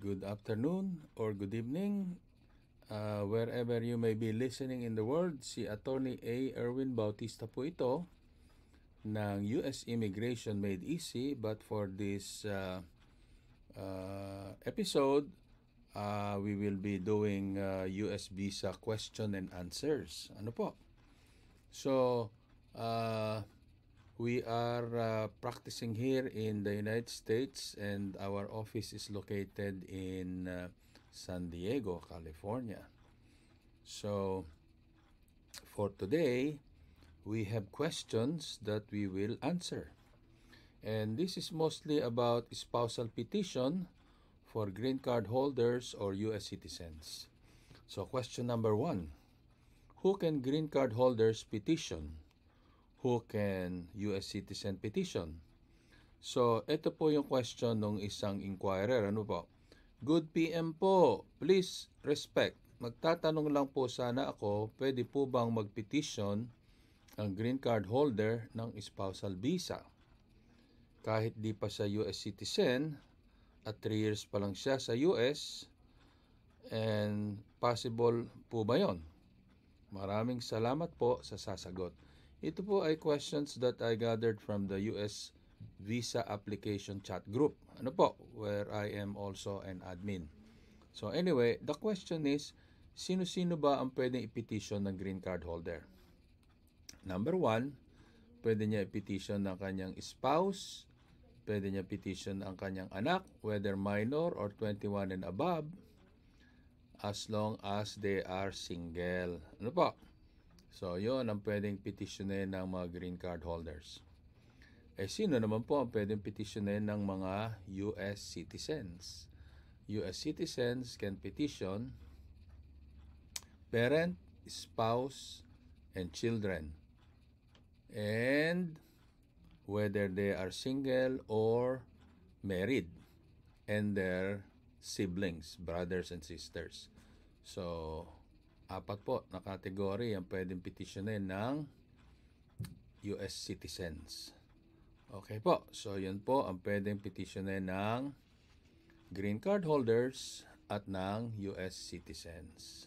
good afternoon or good evening, wherever you may be listening in the world. Si Attorney A. Erwin Bautista po ito ng US Immigration Made Easy. But for this episode, we will be doing US visa question and answers. Ano po? So, we are practicing here in the United States, and our office is located in San Diego, California. So, for today, we have questions that we will answer. And this is mostly about spousal petition for green card holders or U.S. citizens. So, question number 1. Who can green card holders petition? Who can U.S. citizen petition? So, ito po yung question ng isang inquirer. Ano po? Good PM po. Please respect. Magtatanong lang po sana ako, pwede po bang magpetition ang green card holder ng spousal visa? Kahit di pa sa U.S. citizen at 3 years pa lang siya sa U.S., and possible po ba yon? Maraming salamat po sa sasagot. Ito po ay questions that I gathered from the US Visa Application Chat Group. Ano po? Where I am also an admin. So anyway, the question is, sino-sino ba ang pwedeng i-petition ng green card holder? Number 1, pwede niya i-petition ng kanyang spouse, pwede niya petition ang kanyang anak, whether minor or 21 and above, as long as they are single. Ano po? So, yun ang pwedeng petitionin ng mga green card holders. Sino naman po ang pwedeng petitionin ng mga U.S. citizens? U.S. citizens can petition parent, spouse, and children. And whether they are single or married, and their siblings, brothers and sisters. So, 4 po na category ang pwedeng petitionin ng US citizens. Okay po, so yun po ang pwedeng petitionin ng green card holders at ng US citizens.